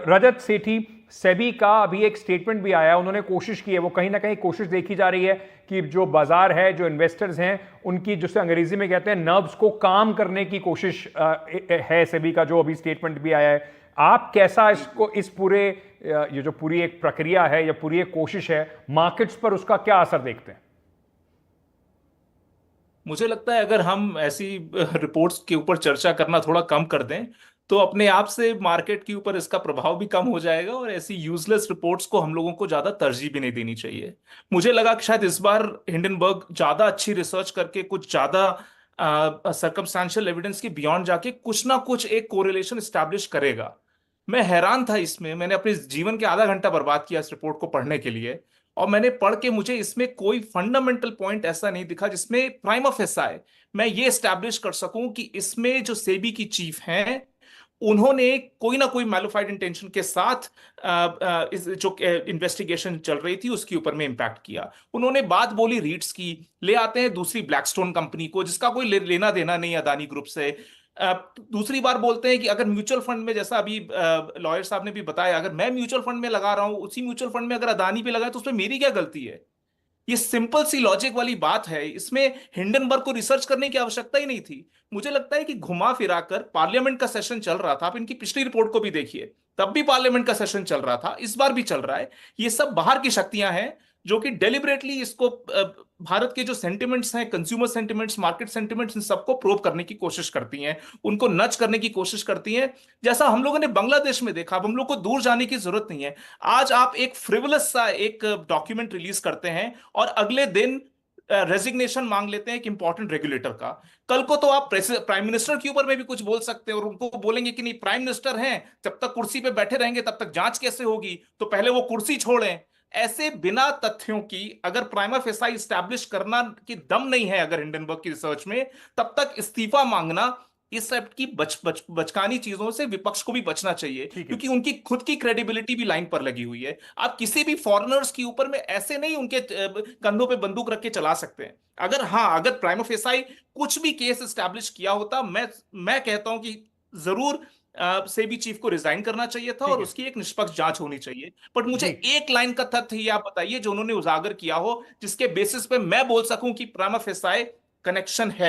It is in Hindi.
रजत सेठी, सेबी का अभी एक स्टेटमेंट भी आया, उन्होंने कोशिश की है, वो कहीं ना कहीं कोशिश देखी जा रही है कि जो बाजार है, जो इन्वेस्टर्स हैं, उनकी जिसे अंग्रेजी में कहते हैं नर्व्स को काम करने की कोशिश है सेबी का, जो अभी स्टेटमेंट भी आया है। आप कैसा इसको, इस पूरे ये जो पूरी एक प्रक्रिया है या पूरी एक कोशिश है, मार्केट्स पर उसका क्या असर देखते हैं? मुझे लगता है अगर हम ऐसी रिपोर्ट्स के ऊपर चर्चा करना थोड़ा कम कर दें तो अपने आप से मार्केट के ऊपर इसका प्रभाव भी कम हो जाएगा, और ऐसी यूजलेस रिपोर्ट्स को हम लोगों को ज्यादा तरजीह भी नहीं देनी चाहिए। मुझे लगा कि शायद इस बार हिंडनबर्ग ज्यादा अच्छी रिसर्च करके कुछ ज्यादा सर्कमस्टेंशियल एविडेंस के बियॉन्ड जाके कुछ ना कुछ एक कोरिलेशन स्टैब्लिश करेगा। मैं हैरान था इसमें, मैंने अपने जीवन के आधा घंटा बर्बाद किया इस रिपोर्ट को पढ़ने के लिए, और मैंने पढ़ के मुझे इसमें कोई फंडामेंटल पॉइंट ऐसा नहीं दिखा जिसमें प्राइमा फेसाई मैं ये स्टैब्लिश कर सकूं कि इसमें जो सेबी की चीफ हैं उन्होंने कोई ना कोई मैलिफाइड इंटेंशन के साथ इस जो इन्वेस्टिगेशन चल रही थी उसके ऊपर में इंपैक्ट किया। उन्होंने बात बोली रीट्स की, ले आते हैं दूसरी ब्लैकस्टोन कंपनी को जिसका कोई लेना देना नहीं अदानी ग्रुप से। दूसरी बार बोलते हैं कि अगर म्यूचुअल फंड में, जैसा अभी लॉयर साहब ने भी बताया, अगर मैं म्यूचुअल फंड में लगा रहा हूं, उसी म्यूचुअल फंड में अगर अदानी भी लगाए तो उसमें मेरी क्या गलती है। ये सिंपल सी लॉजिक वाली बात है, इसमें हिंडनबर्ग को रिसर्च करने की आवश्यकता ही नहीं थी। मुझे लगता है कि घुमा फिरा कर पार्लियामेंट का सेशन चल रहा था, आप इनकी पिछली रिपोर्ट को भी देखिए, तब भी पार्लियामेंट का सेशन चल रहा था, इस बार भी चल रहा है। ये सब बाहर की शक्तियां हैं जो कि डेलिबरेटली इसको भारत के जो सेंटिमेंट्स हैं, कंज्यूमर सेंटिमेंट्स, मार्केट सेंटिमेंट्स, इन सबको प्रोब करने की कोशिश करती हैं, उनको नच करने की कोशिश करती हैं। जैसा हम लोगों ने बांग्लादेश में देखा, अब हम लोग को दूर जाने की जरूरत नहीं है। आज आप एक फ्रिवलस सा एक डॉक्यूमेंट रिलीज करते हैं और अगले दिन रेजिग्नेशन मांग लेते हैं एक इंपॉर्टेंट रेगुलेटर का। कल को तो आप प्राइम मिनिस्टर के ऊपर में भी कुछ बोल सकते हैं और उनको बोलेंगे कि नहीं, प्राइम मिनिस्टर हैं, जब तक कुर्सी पे बैठे रहेंगे तब तक जांच कैसे होगी, तो पहले वो कुर्सी छोड़ें। ऐसे बिना तथ्यों की अगर प्राइमा फेसाई स्टैब्लिश करना की दम नहीं है अगर हिंडनबर्ग की रिसर्च में, तब तक इस्तीफा मांगना, इस सब की बचकानी चीजों से विपक्ष को भी बचना चाहिए, ठीक है। क्योंकि उनकी खुद की क्रेडिबिलिटी भी लाइन पर लगी हुई है। आप किसी भी फॉरेनर्स के ऊपर में ऐसे नहीं उनके कंधों पे बंदूक रख के चला सकते हैं। अगर हाँ, अगर प्राइमा फेसाई कुछ भी केस स्टैब्लिश किया होता, मैं कहता हूं कि जरूर सेबी चीफ को रिजाइन करना चाहिए था ठीक और है उसकी एक निष्पक्ष जांच होनी चाहिए। बट मुझे जी। एक लाइन का तथ्य ये आप बताइए जो उन्होंने उजागर किया हो, जिसके बेसिस पे मैं बोल सकूं कि प्राइमा फेसाई कनेक्शन है।